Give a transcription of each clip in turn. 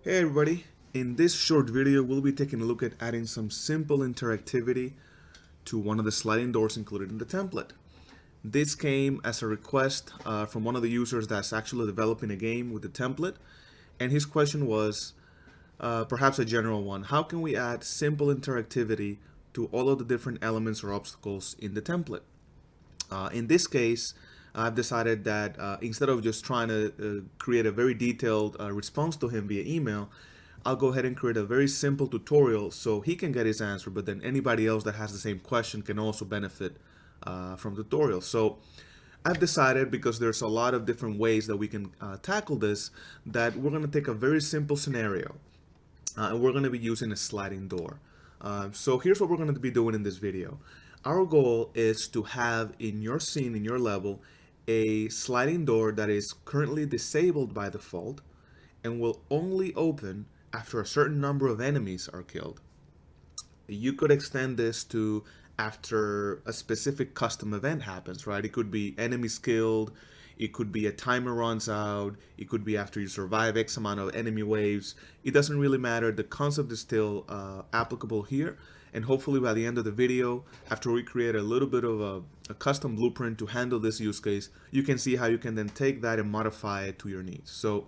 Hey everybody, in this short video we'll be taking a look at adding some simple interactivity to one of the sliding doors included in the template. This came as a request from one of the users that's actually developing a game with the template, and his question was perhaps a general one: how can we add simple interactivity to all of the different elements or obstacles in the template? In this case, I've decided that instead of just trying to create a very detailed response to him via email, I'll go ahead and create a very simple tutorial so he can get his answer, but then anybody else that has the same question can also benefit from the tutorial. So I've decided, because there's a lot of different ways that we can tackle this, that we're going to take a very simple scenario and we're going to be using a sliding door. So here's what we're going to be doing in this video. Our goal is to have in your scene, in your level, a sliding door that is currently disabled by default and will only open after a certain number of enemies are killed. You could extend this to after a specific custom event happens, right? It could be enemies killed, it could be a timer runs out, it could be after you survive X amount of enemy waves. It doesn't really matter. The concept is still applicable here. And hopefully by the end of the video, after we create a little bit of a custom blueprint to handle this use case, you can see how you can then take that and modify it to your needs. So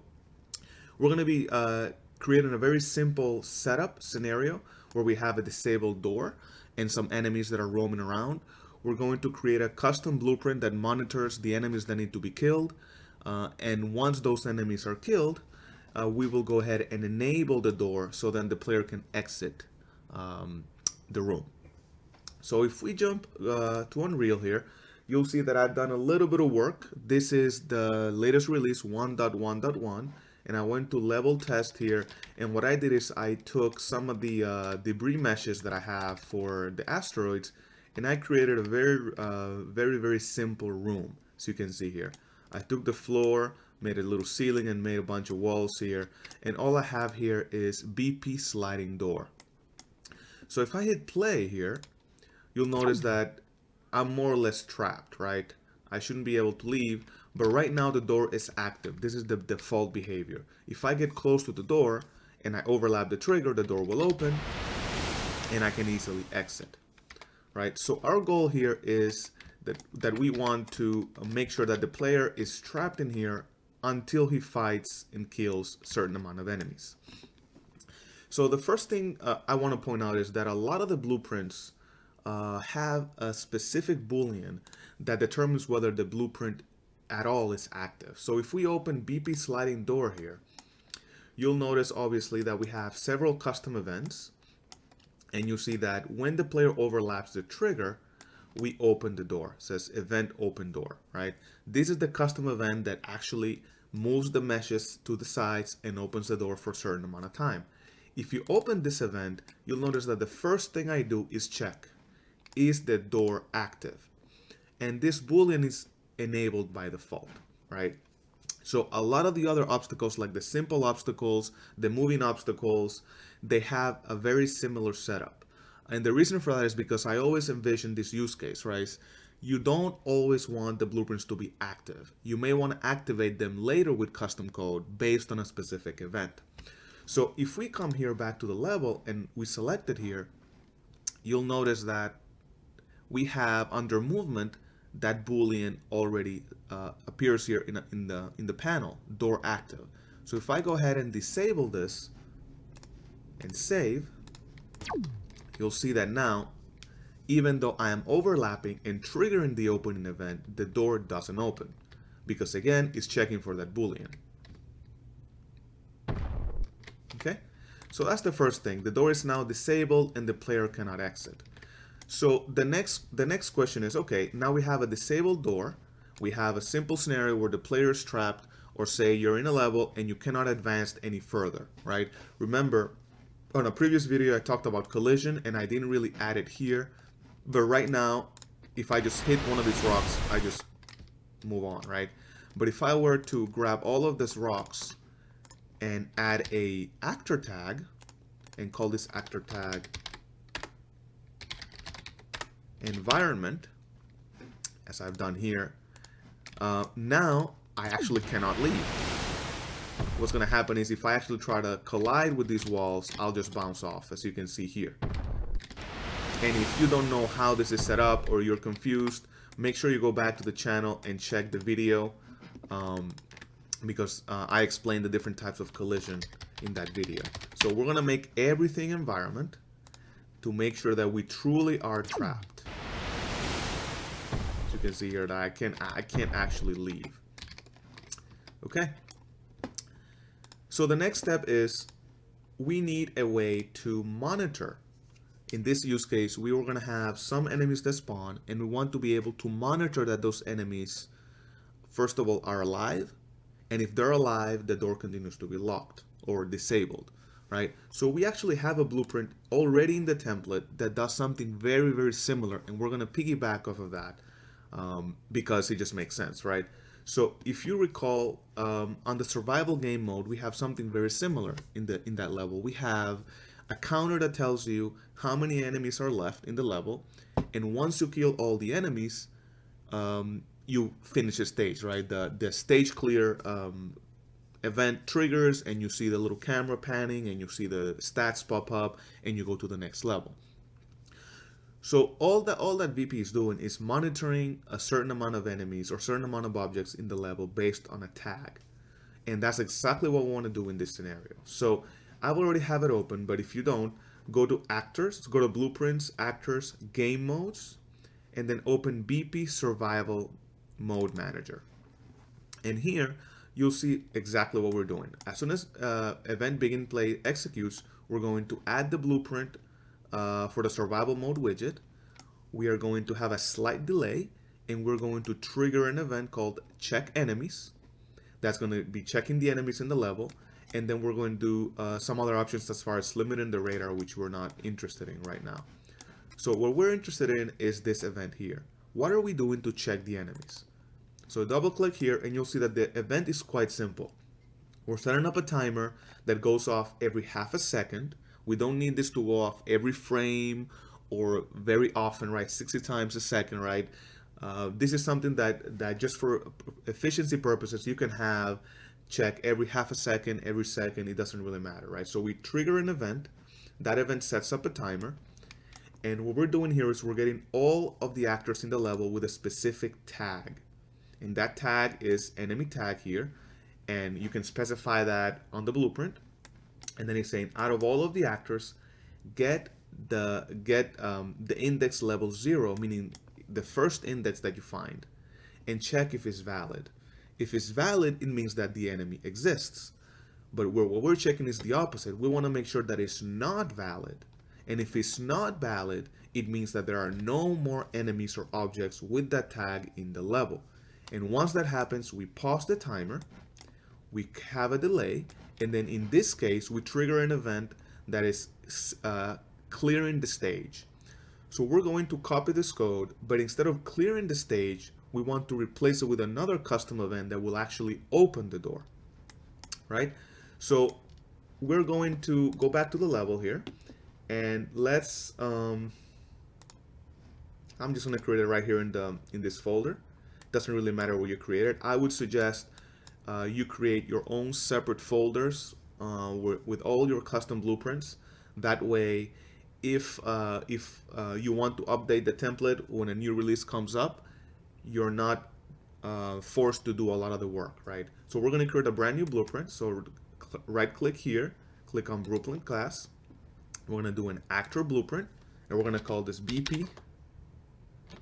we're going to be creating a very simple setup scenario where we have a disabled door and some enemies that are roaming around. We're going to create a custom blueprint that monitors the enemies that need to be killed. And once those enemies are killed, we will go ahead and enable the door so then the player can exit the room. So if we jump to Unreal here, you'll see that I've done a little bit of work. This is the latest release 1.1.1, and I went to level test here, and what I did is I took some of the debris meshes that I have for the asteroids, and I created a very simple room. So you can see here, I took the floor, made a little ceiling, and made a bunch of walls here, and all I have here is BP sliding door. So if I hit play here, you'll notice that I'm more or less trapped, right? I shouldn't be able to leave, but right now the door is active. This is the default behavior. If I get close to the door and I overlap the trigger, the door will open and I can easily exit, right? So our goal here is that we want to make sure that the player is trapped in here until he fights and kills a certain amount of enemies. So the first thing I want to point out is that a lot of the blueprints have a specific boolean that determines whether the blueprint at all is active. So if we open BP sliding door here, you'll notice obviously that we have several custom events, and you'll see that when the player overlaps the trigger, we open the door. It says event open door, right? This is the custom event that actually moves the meshes to the sides and opens the door for a certain amount of time. If you open this event, you'll notice that the first thing I do is check, is the door active? And this boolean is enabled by default, right? So a lot of the other obstacles, like the simple obstacles, the moving obstacles, they have a very similar setup. And the reason for that is because I always envision this use case, right? You don't always want the blueprints to be active. You may want to activate them later with custom code based on a specific event. So if we come here back to the level and we select it here, you'll notice that we have under movement that boolean already appears here in the panel, door active. So if I go ahead and disable this and save, you'll see that now, even though I am overlapping and triggering the opening event, the door doesn't open because again it's checking for that boolean. Okay, so that's the first thing. The door is now disabled and the player cannot exit. So the next question is, okay, now we have a disabled door. We have a simple scenario where the player is trapped, or say you're in a level and you cannot advance any further, right? Remember, on a previous video I talked about collision and I didn't really add it here, but right now if I just hit one of these rocks, I just move on, right? But if I were to grab all of these rocks and add a actor tag and call this actor tag environment, as I've done here, now I actually cannot leave. what's going to happen is if I actually try to collide with these walls, I'll just bounce off, as you can see here. And if you don't know how this is set up or you're confused, make sure you go back to the channel and check the video, because I explained the different types of collision in that video. So we're going to make everything environment to make sure that we truly are trapped. As you can see here, that I can't actually leave. Okay. So the next step is we need a way to monitor. In this use case, we were going to have some enemies that spawn, and we want to be able to monitor that those enemies, first of all, are alive, and if they're alive, the door continues to be locked or disabled, right? So we actually have a blueprint already in the template that does something very, very similar, and we're going to piggyback off of that because it just makes sense, right? So if you recall, on the survival game mode, we have something very similar in that level. We have a counter that tells you how many enemies are left in the level, and once you kill all the enemies, you finish a stage, right? The stage clear event triggers, and you see the little camera panning, and you see the stats pop up, and you go to the next level. So all that VP is doing is monitoring a certain amount of enemies or certain amount of objects in the level based on a tag. And that's exactly what we want to do in this scenario. So I already have it open, but if you don't, go to Actors, go to Blueprints, Actors, Game Modes, and then open BP Survival Mode Manager. And here, you'll see exactly what we're doing. As soon as event begin play executes, we're going to add the blueprint for the survival mode widget. We are going to have a slight delay, and we're going to trigger an event called check enemies. That's going to be checking the enemies in the level, and then we're going to do some other options as far as limiting the radar, which we're not interested in right now. So what we're interested in is this event here. What are we doing to check the enemies? So double click here, and you'll see that the event is quite simple. We're setting up a timer that goes off every half a second. We don't need this to go off every frame or very often, right? 60 times a second, right? This is something that just for efficiency purposes, you can have check every half a second, every second, it doesn't really matter, right? So we trigger an event, that event sets up a timer, and what we're doing here is we're getting all of the actors in the level with a specific tag. And that tag is enemy tag here, and you can specify that on the blueprint. And then it's saying out of all of the actors, get the index level 0, meaning the first index that you find, and check if it's valid. If it's valid, it means that the enemy exists. But what we're checking is the opposite. We want to make sure that it's not valid. And if it's not valid, it means that there are no more enemies or objects with that tag in the level. And once that happens, we pause the timer, we have a delay, and then in this case, we trigger an event that is clearing the stage. So we're going to copy this code, but instead of clearing the stage, we want to replace it with another custom event that will actually open the door, right? So we're going to go back to the level here, and let's, I'm just gonna create it right here in this folder. Doesn't really matter where you create it. I would suggest you create your own separate folders with all your custom blueprints. That way, if you want to update the template when a new release comes up, you're not forced to do a lot of the work, right? So we're going to create a brand new blueprint. So right click here, click on blueprint class. We're going to do an actor blueprint, and we're going to call this BP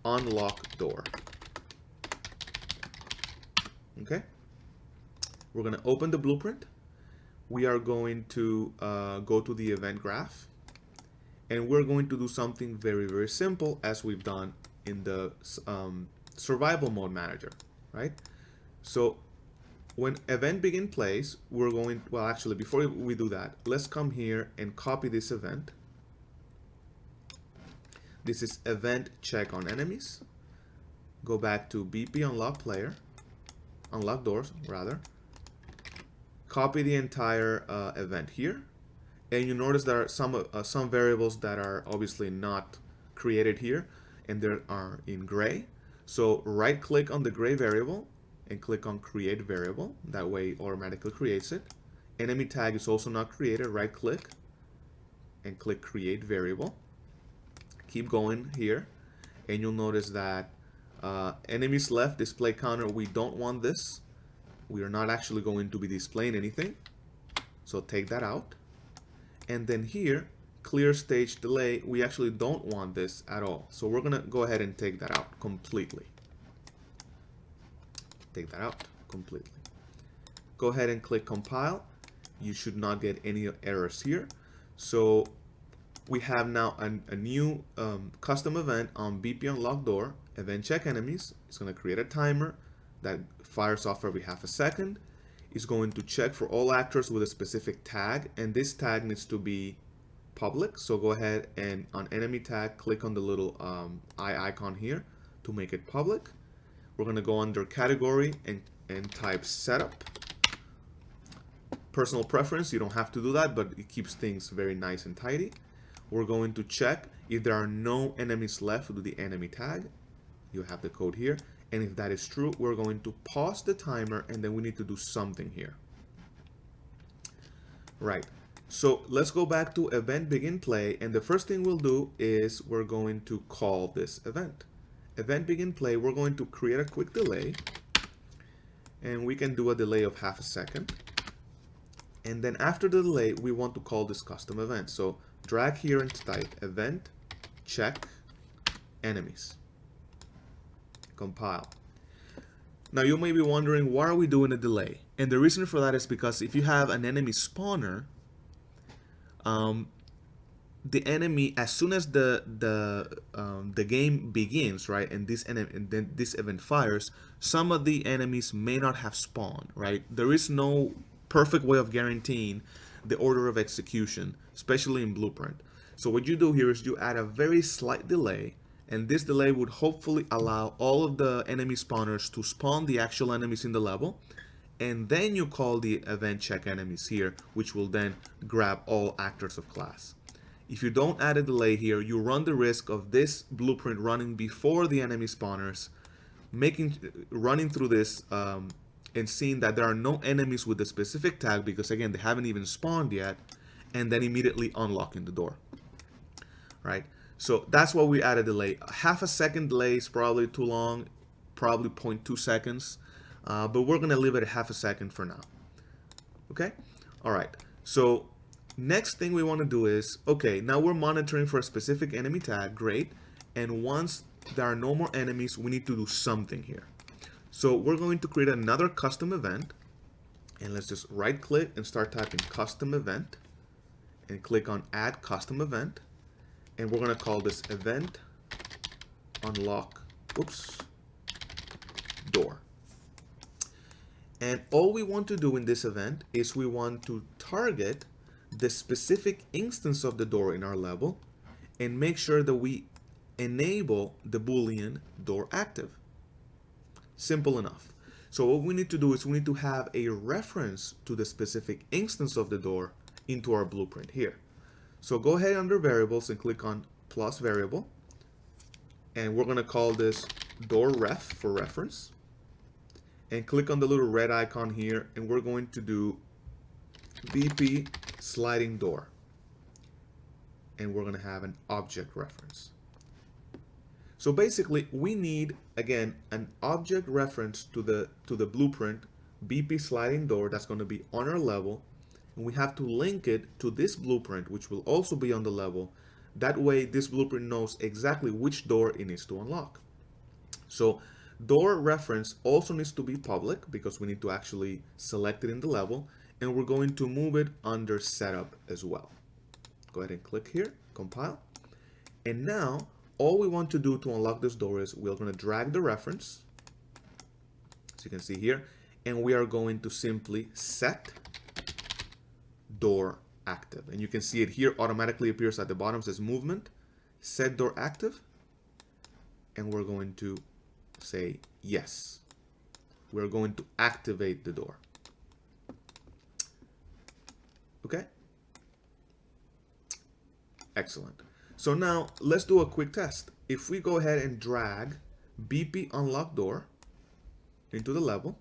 unlock door. Okay. We're going to open the blueprint. We are going to go to the event graph, and we're going to do something very, very simple as we've done in the survival mode manager, right? So when event begin plays, we're going, well, actually, before we do that, let's come here and copy this event. This is event check on enemies. Go back to BP unlock doors rather. Copy the entire event here, and you notice there are some variables that are obviously not created here, and they are in gray. So right click on the gray variable and click on create variable. That way it automatically creates it. enemy tag is also not created. Right click and click create variable. Keep going here and you'll notice that enemies left display counter, we don't want this. We are not actually going to be displaying anything, so take that out. And then here, clear stage delay, we actually don't want this at all, so we're gonna go ahead and take that out completely. Take that out completely. Go ahead and click compile. You should not get any errors here. So we have now a new custom event on BP unlock door, event check enemies. It's going to create a timer that fires off every half a second. It's going to check for all actors with a specific tag, and this tag needs to be public. So go ahead and on enemy tag, click on the little eye icon here to make it public. We're going to go under category and type setup. Personal preference, you don't have to do that, but it keeps things very nice and tidy. We're going to check if there are no enemies left with the enemy tag. You have the code here. And if that is true, we're going to pause the timer and then we need to do something here. Right. So let's go back to event begin play. And the first thing we'll do is we're going to call this event. Event begin play, we're going to create a quick delay. And we can do a delay of half a second. And then after the delay, we want to call this custom event. So drag here and type event check enemies. Compile. Now you may be wondering, why are we doing a delay? And the reason for that is because if you have an enemy spawner, the enemy, as soon as the game begins, right, and then this event fires, some of the enemies may not have spawned, right? There is no perfect way of guaranteeing the order of execution, especially in Blueprint. So what you do here is you add a very slight delay, and this delay would hopefully allow all of the enemy spawners to spawn the actual enemies in the level, and then you call the event check enemies here, which will then grab all actors of class. If you don't add a delay here, you run the risk of this blueprint running before the enemy spawners, running through this and seeing that there are no enemies with a specific tag, because again, they haven't even spawned yet, and then immediately unlocking the door, right? So that's why we add a delay. Half a second delay is probably too long, probably 0.2 seconds, but we're gonna leave it at half a second for now, okay? All right, so next thing we wanna do is, okay, now we're monitoring for a specific enemy tag, great, and once there are no more enemies, we need to do something here. So we're going to create another custom event, and let's just right click and start typing custom event and click on add custom event, and we're going to call this event unlock door. And all we want to do in this event is we want to target the specific instance of the door in our level and make sure that we enable the Boolean door active. Simple enough. So what we need to do is we need to have a reference to the specific instance of the door into our blueprint here. So go ahead under variables and click on plus variable, and we're going to call this door ref for reference, and click on the little red icon here, and we're going to do BP sliding door, and we're going to have an object reference. So basically, we need, again, an object reference to the blueprint BP sliding door that's going to be on our level, and we have to link it to this blueprint, which will also be on the level. That way, this blueprint knows exactly which door it needs to unlock. So door reference also needs to be public because we need to actually select it in the level, and we're going to move it under setup as well. Go ahead and click here, compile, and now all we want to do to unlock this door is we're going to drag the reference, as you can see here, and we are going to simply set door active. And you can see it here automatically appears at the bottom, says movement, set door active, and we're going to say yes. We're going to activate the door. Okay? Excellent. So now let's do a quick test. If we go ahead and drag BP unlock door into the level,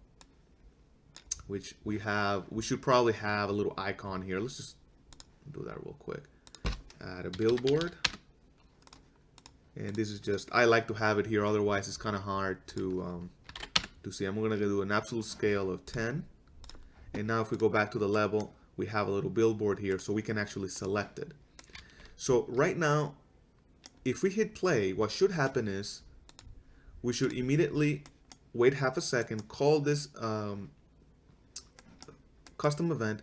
which we should probably have a little icon here. Let's just do that real quick. Add a billboard. And this is just, I like to have it here, otherwise it's kind of hard to see. I'm going to do an absolute scale of 10. And now if we go back to the level, we have a little billboard here, so we can actually select it. So right now, if we hit play, what should happen is we should immediately wait half a second, call this custom event.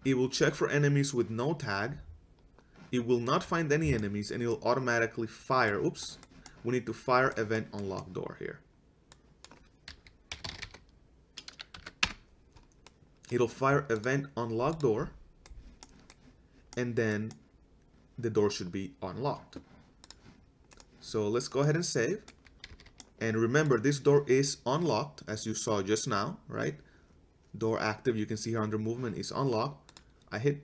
It will check for enemies with no tag. It will not find any enemies, and it will automatically fire. Oops, we need to fire event unlock door here. It'll fire event unlock door, and then the door should be unlocked. So let's go ahead and save. And remember, this door is unlocked, as you saw just now, right? Door active, you can see here under movement is unlocked. I hit,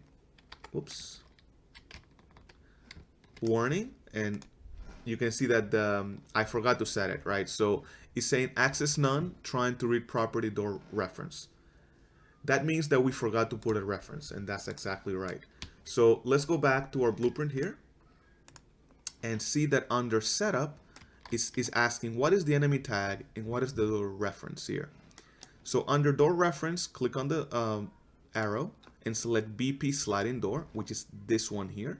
whoops, warning, and you can see that I forgot to set it, right? So it's saying access none, trying to read property door reference. That means that we forgot to put a reference, and that's exactly right. So let's go back to our blueprint here and see that under setup is asking what is the enemy tag and what is the door reference here. So under door reference, click on the arrow and select BP sliding door, which is this one here.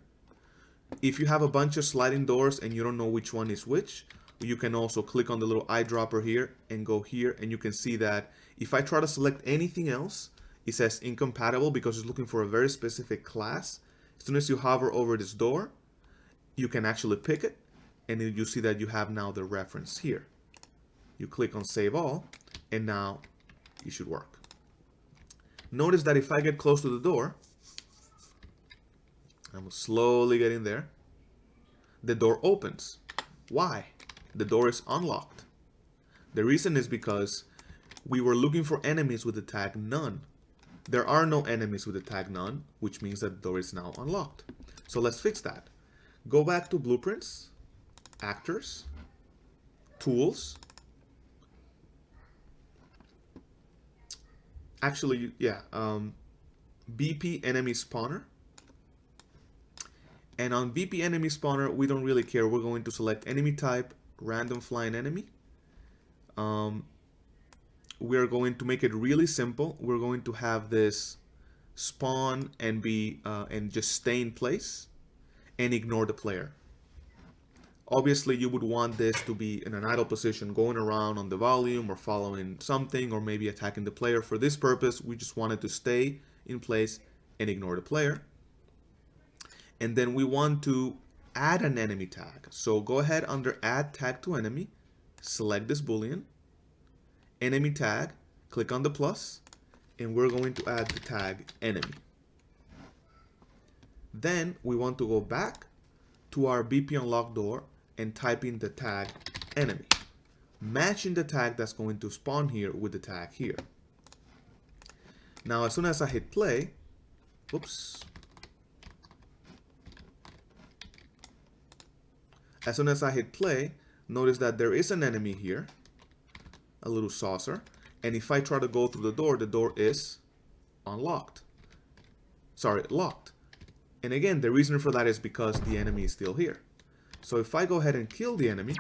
If you have a bunch of sliding doors and you don't know which one is which, you can also click on the little eyedropper here and go here, and you can see that if I try to select anything else, it says incompatible because it's looking for a very specific class. As soon as you hover over this door, you can actually pick it, and then you see that you have now the reference here. You click on save all, and now it should work. Notice that if I get close to the door, I'm slowly getting there, the door opens. Why? The door is unlocked. The reason is because we were looking for enemies with the tag none. There are no enemies with the tag none, which means that the door is now unlocked. So let's fix that. Go back to blueprints, actors, tools. Actually, yeah, BP enemy spawner. And on BP enemy spawner, we don't really care. We're going to select enemy type, random flying enemy. We're going to make it really simple. We're going to have this spawn and be and just stay in place and ignore the player. Obviously, you would want this to be in an idle position, going around on the volume or following something, or maybe attacking the player. For this purpose, we just want it to stay in place and ignore the player. And then we want to add an enemy tag. So go ahead under add tag to enemy, select this boolean, enemy tag, click on the plus, and we're going to add the tag enemy. Then we want to go back to our BP unlock door and type in the tag enemy, matching the tag that's going to spawn here with the tag here. Now as soon as I hit play, oops, as soon as I hit play, notice that there is an enemy here, a little saucer, and if I try to go through the door is unlocked. Sorry, locked. And again, the reason for that is because the enemy is still here. So if I go ahead and kill the enemy,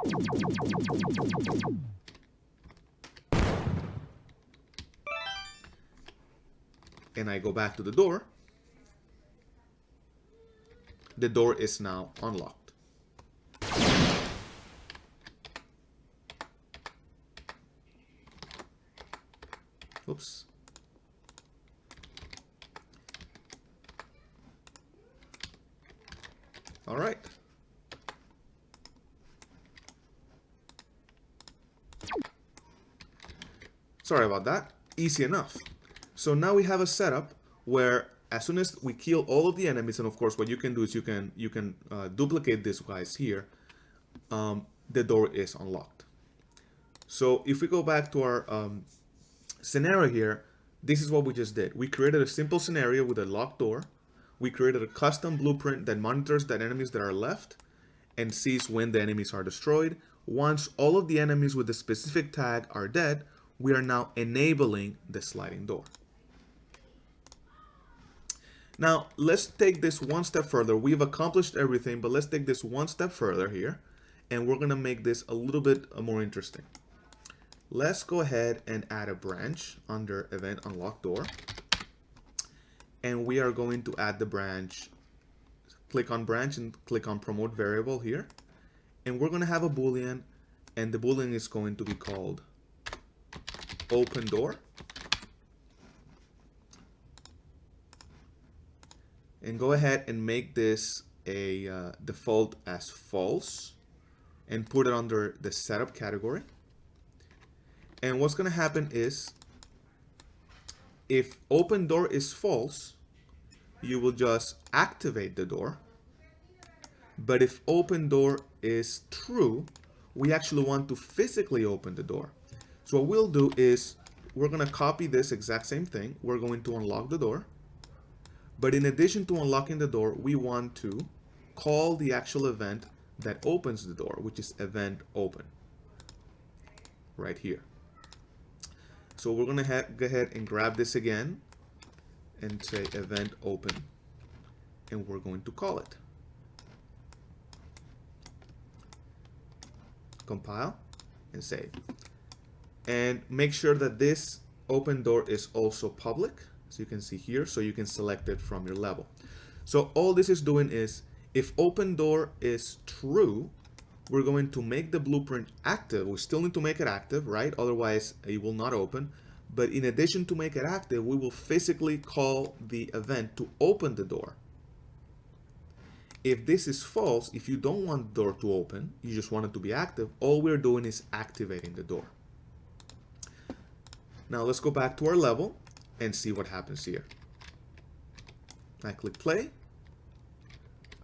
and I go back to the door is now unlocked. Oops. All right. Sorry about that. Easy enough. So now we have a setup where as soon as we kill all of the enemies, and of course what you can do is you can duplicate these guys here, the door is unlocked. So if we go back to our scenario here, this is what we just did. We created a simple scenario with a locked door. We created a custom blueprint that monitors the enemies that are left and sees when the enemies are destroyed. Once all of the enemies with the specific tag are dead, we are now enabling the sliding door. Now, let's take this one step further. We've accomplished everything, but let's take this one step further here, and we're gonna make this a little bit more interesting. Let's go ahead and add a branch under event unlock door, and we are going to add the branch. Click on branch and click on promote variable here, and we're gonna have a boolean, and the boolean is going to be called open door. And go ahead and make this a default as false and put it under the setup category. And what's going to happen is if open door is false, you will just activate the door. But if open door is true, we actually want to physically open the door. So what we'll do is we're going to copy this exact same thing. We're going to unlock the door. But in addition to unlocking the door, we want to call the actual event that opens the door, which is event open, right here. So we're going to go ahead and grab this again and say event open, and we're going to call it. Compile and save. And make sure that this open door is also public, as you can see here, so you can select it from your level. So all this is doing is, if open door is true, we're going to make the blueprint active. We still need to make it active, right? Otherwise it will not open. But in addition to make it active, we will physically call the event to open the door. If this is false, if you don't want the door to open, you just want it to be active, all we're doing is activating the door. Now let's go back to our level and see what happens here. I click play.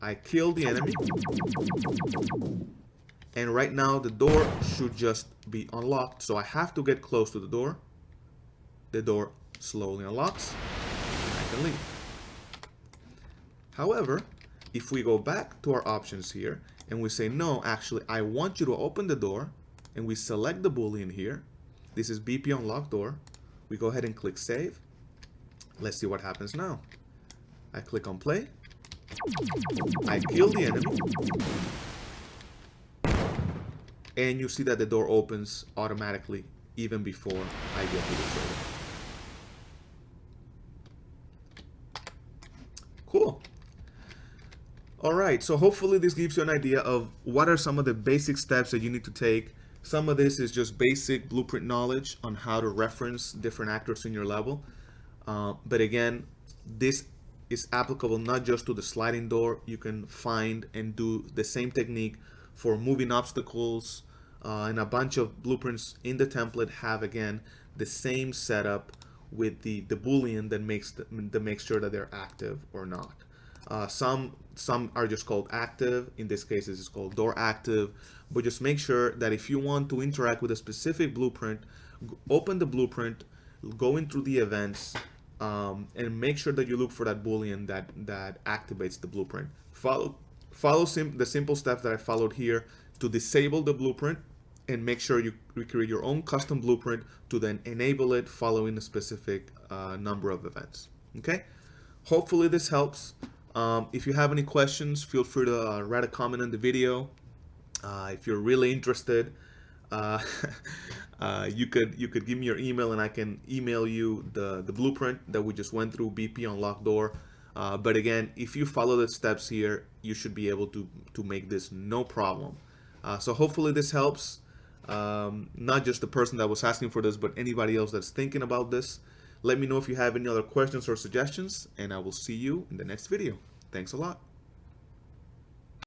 I kill the enemy. And right now the door should just be unlocked. So I have to get close to the door. The door slowly unlocks and I can leave. However, if we go back to our options here and we say, no, actually, I want you to open the door, and we select the boolean here. This is BP unlock door. We go ahead and click save. Let's see what happens now. I click on play. I kill the enemy. And you see that the door opens automatically even before I get to the trailer. Cool. All right, so hopefully this gives you an idea of what are some of the basic steps that you need to take. Some of this is just basic blueprint knowledge on how to reference different actors in your level. But again, this is applicable not just to the sliding door. You can find and do the same technique for moving obstacles, and a bunch of blueprints in the template have, again, the same setup with the boolean that makes sure that they're active or not. Some are just called active. In this case, this is called door active. But just make sure that if you want to interact with a specific blueprint, open the blueprint, go in through the events, and make sure that you look for that boolean that activates the blueprint. Follow the simple steps that I followed here to disable the blueprint, and make sure you create your own custom blueprint to then enable it following a specific number of events. Okay? Hopefully this helps. If you have any questions, feel free to write a comment on the video. If you're really interested, you could give me your email and I can email you the blueprint that we just went through, BP unlock door. But again, if you follow the steps here, you should be able to make this no problem. So hopefully this helps, not just the person that was asking for this, but anybody else that's thinking about this. Let me know if you have any other questions or suggestions, and I will see you in the next video. Thanks a lot.